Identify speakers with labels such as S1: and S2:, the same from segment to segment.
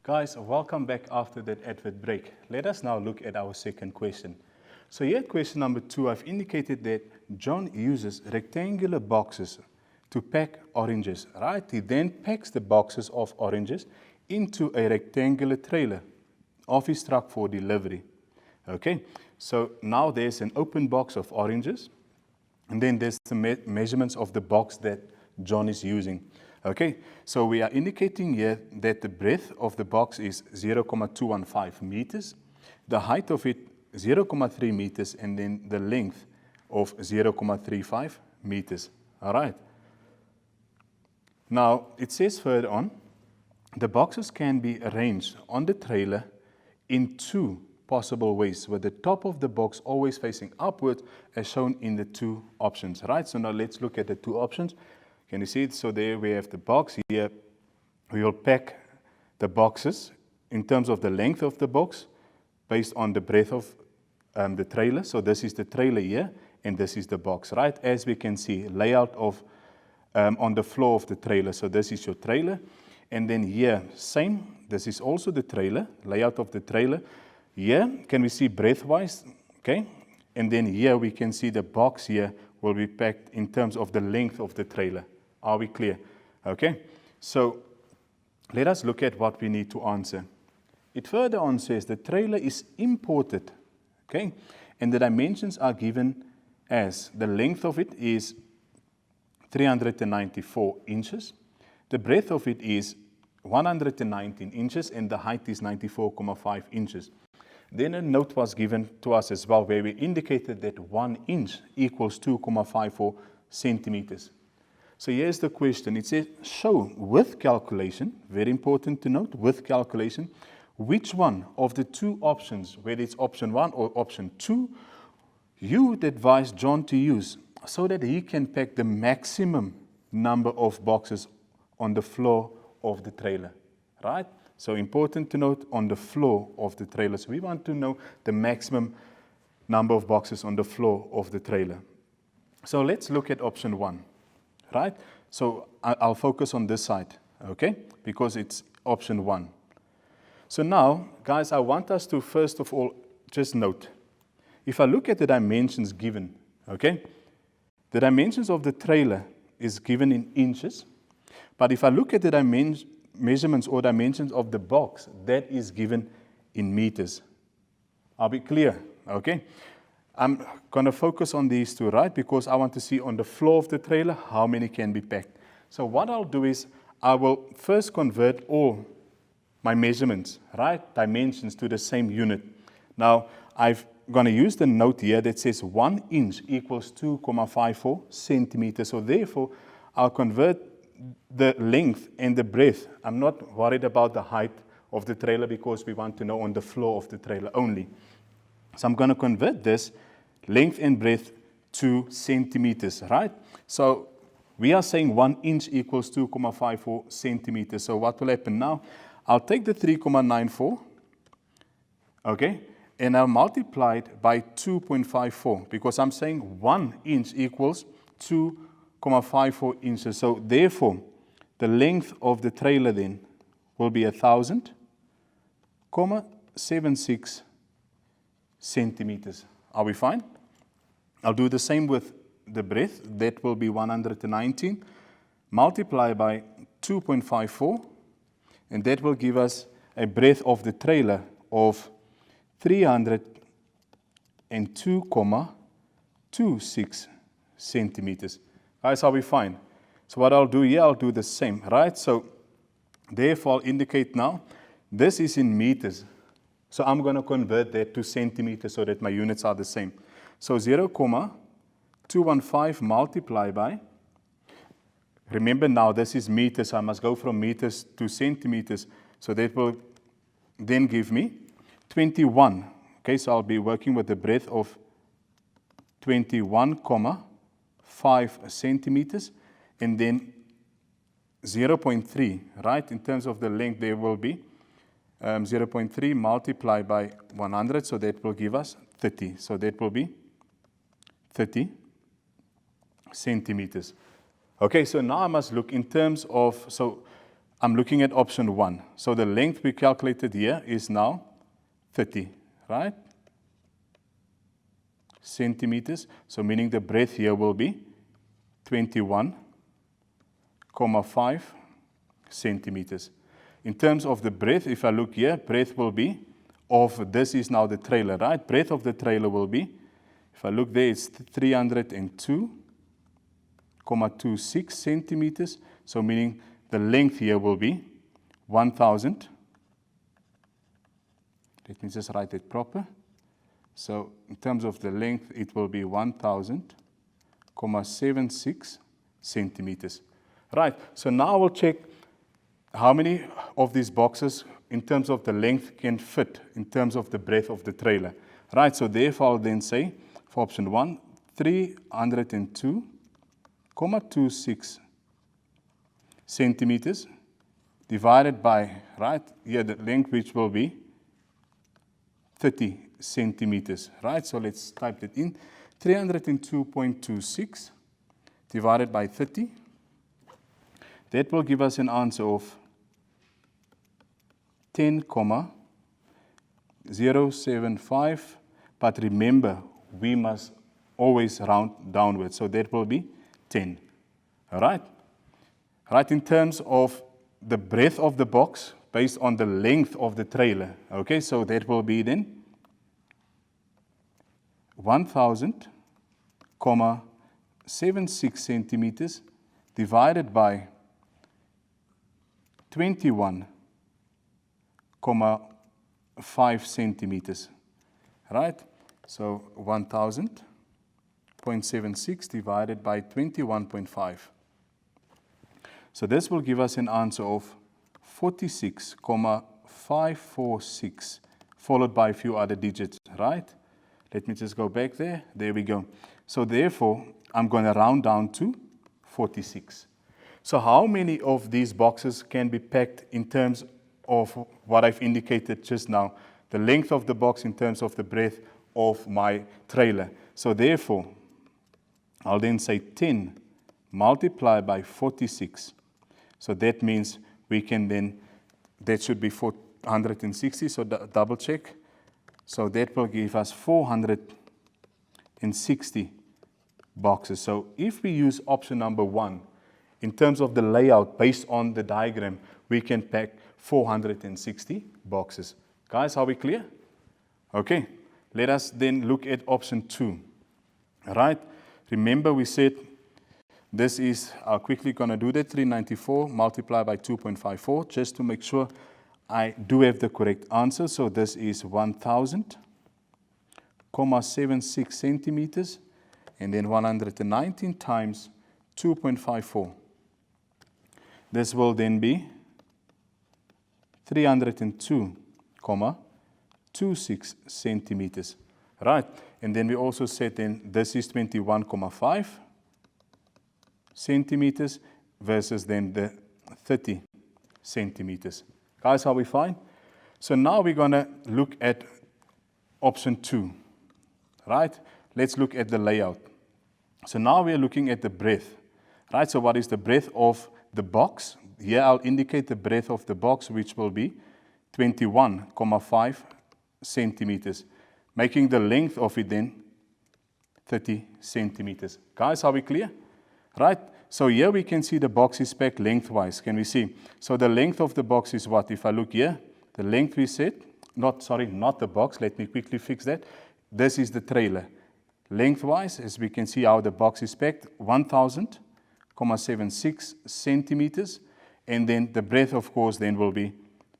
S1: Guys, welcome back after that advert break. Let us now look at our second question. So here at question number 2, I've indicated that John uses rectangular boxes to pack oranges, right? He then packs the boxes of oranges into a rectangular trailer of his truck for delivery. Okay, so now there's an open box of oranges, and then there's the measurements of the box that John is using. Okay, so we are indicating here that the breadth of the box is 0.215 meters, the height of it 0.3 meters, and then the length of 0.35 meters. All right. Now, it says further on, the boxes can be arranged on the trailer in two possible ways, with the top of the box always facing upward as shown in the two options, right? So now let's look at the two options. Can you see it? So there we have the box. Here we will pack the boxes in terms of the length of the box based on the breadth of the trailer. So this is the trailer here, and this is the box, right? As we can see, layout of on the floor of the trailer. So this is your trailer. And then here, same. This is also the trailer, layout of the trailer. Here, can we see breadth-wise? Okay. And then here we can see the box here will be packed in terms of the length of the trailer. Are we clear? Okay. So let us look at what we need to answer. It further on says the trailer is imported. Okay. And the dimensions are given as the length of it is 394 inches. The breadth of it is 119 inches and the height is 94.5 inches. Then a note was given to us as well where we indicated that 1 inch equals 2.54 centimeters. So here's the question. It says, show with calculation, very important to note, with calculation, which one of the two options, whether it's option 1 or option 2, you would advise John to use so that he can pack the maximum number of boxes on the floor of the trailer, right? So important to note, on the floor of the trailer. So we want to know the maximum number of boxes on the floor of the trailer. So let's look at option 1, right? So I'll focus on this side, okay? Because it's option 1. So now, guys, I want us to first of all just note, if I look at the dimensions given, okay? The dimensions of the trailer is given in inches, but if I look at the measurements or dimensions of the box, that is given in meters. I'll be clear, okay? I'm going to focus on these two, right? Because I want to see on the floor of the trailer how many can be packed. So what I'll do is I will first convert all my measurements, right? Dimensions to the same unit. Now, I'm going to use the note here that says 1 inch equals 2.54 centimeters. So therefore, I'll convert the length and the breadth. I'm not worried about the height of the trailer because we want to know on the floor of the trailer only. So I'm going to convert this length and breadth to centimeters, right? So we are saying 1 inch equals 2.54 centimeters. So what will happen now? I'll take the 3.94, okay, and I'll multiply it by 2.54 because I'm saying 1 inch equals 2.54 inches. So therefore, the length of the trailer then will be 1,000.76 centimeters. Are we fine? I'll do the same with the breadth. That will be 119 multiplied by 2.54, and that will give us a breadth of the trailer of 302.26 centimeters. Guys, are we fine? So what I'll do here, I'll do the same, right? So therefore, I'll indicate now, this is in meters. So I'm going to convert that to centimeters so that my units are the same. So 0.215 multiplied by, remember now this is meters, so I must go from meters to centimeters. So that will then give me 21. Okay, so I'll be working with the breadth of 21.5 centimeters, and then 0.3, right? In terms of the length, there will be 0.3 multiplied by 100, so that will give us 30. So that will be 30 centimeters. Okay, so now I must look in terms of, so I'm looking at option 1. So the length we calculated here is now 30, right? Centimeters. So meaning the breadth here will be 21,5 centimeters. In terms of the breadth, if I look here, breadth will be of, this is now the trailer, right? Breadth of the trailer will be, if I look there, it's 302,26 centimeters. So meaning the length here will be 1,000. Let me just write it proper. So in terms of the length, it will be 1,000,76 centimeters. Right, so now we'll check how many of these boxes in terms of the length can fit in terms of the breadth of the trailer. Right, so therefore I'll then say for option 1, 302,26 centimeters divided by, right, here the length which will be 30 centimeters, right? So let's type that in. 302.26 divided by 30. That will give us an answer of 10,075. But remember, we must always round downwards. So that will be 10. All right? Right, in terms of the breadth of the box based on the length of the trailer. Okay, so that will be then 1,000,76 centimeters divided by 21,5 centimeters. Right? So 1,000.76 divided by 21.5. So this will give us an answer of 46,546 followed by a few other digits, right? Let me just go back there. There we go. So therefore, I'm going to round down to 46. So how many of these boxes can be packed in terms of what I've indicated just now? The length of the box in terms of the breadth of my trailer. So therefore, I'll then say 10 multiplied by 46. So that means we can then, that should be 460, so double check. So that will give us 460 boxes. So if we use option number 1, in terms of the layout based on the diagram, we can pack 460 boxes. Guys, are we clear? Okay, let us then look at option 2. All right, remember we said this is, quickly going to do that, 394 multiplied by 2.54, just to make sure I do have the correct answer. So this is 1,000,76 centimeters, and then 119 times 2.54. This will then be 302,26 centimeters. Right, and then we also said then this is 21,5 centimeters versus then the 30 centimeters. Guys, are we fine? So now we're going to look at option 2, right? Let's look at the layout. So now we are looking at the breadth, right? So what is the breadth of the box? Here I'll indicate the breadth of the box, which will be 21,5 centimeters, making the length of it then 30 centimeters. Guys, are we clear? Right? So here we can see the box is packed lengthwise. Can we see? So the length of the box is what? If I look here, the length we said, not the box. Let me quickly fix that. This is the trailer. Lengthwise, as we can see how the box is packed, 1,000,76 centimeters. And then the breadth, of course, then will be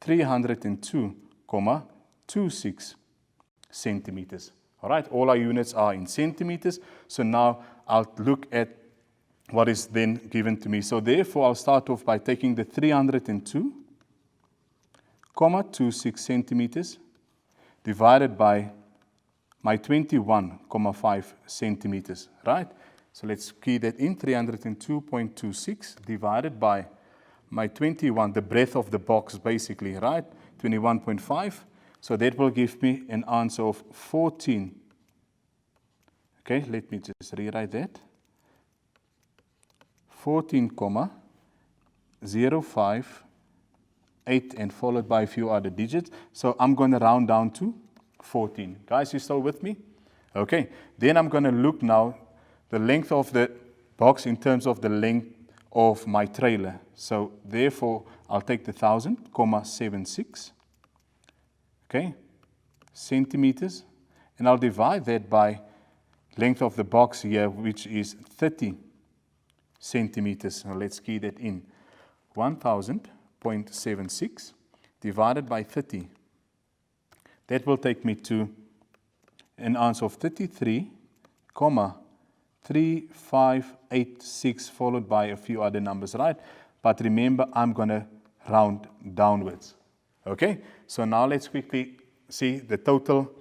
S1: 302,26 centimeters. All right, all our units are in centimeters. So now I'll look at what is then given to me. So therefore, I'll start off by taking the 302,26 centimeters divided by my 21,5 centimeters, right? So let's key that in, 302.26 divided by my 21, the breadth of the box basically, right? 21.5. So that will give me an answer of 14. Okay, let me just rewrite that. 14,05 8 and followed by a few other digits. So I'm going to round down to 14. Guys, you still with me? Okay, then I'm going to look now the length of the box in terms of the length of my trailer. So therefore, I'll take the 1000,76, okay, centimeters, and I'll divide that by length of the box here, which is 30 centimeters. So let's key that in. 1000.76 divided by 30. That will take me to an answer of 33,3586 followed by a few other numbers, right? But remember, I'm going to round downwards. Okay, so now let's quickly see the total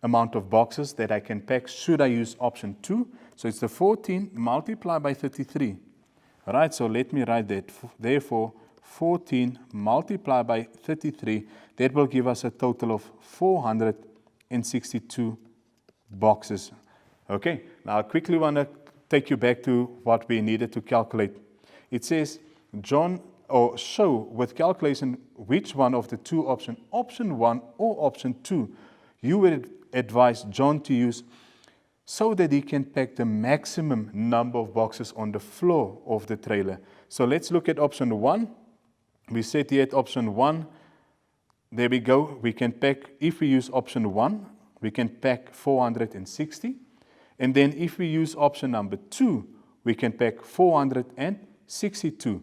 S1: amount of boxes that I can pack should I use option 2. So it's the 14 multiplied by 33. All right, so let me write that. Therefore, 14 multiplied by 33, that will give us a total of 462 boxes. Okay, now I quickly want to take you back to what we needed to calculate. It says, John, or show with calculation which one of the two options, option 1 or option 2, you would advise John to use so that he can pack the maximum number of boxes on the floor of the trailer. So let's look at option 1. We said here at option 1, there we go, we can pack, if we use option 1, we can pack 460. And then if we use option number 2, we can pack 462.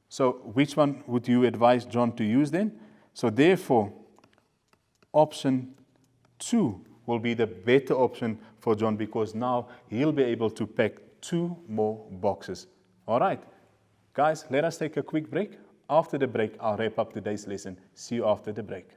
S1: So which one would you advise John to use then? So therefore, option 2 will be the better option for John because now he'll be able to pack 2 more boxes. All right, guys, let us take a quick break. After the break, I'll wrap up today's lesson. See you after the break.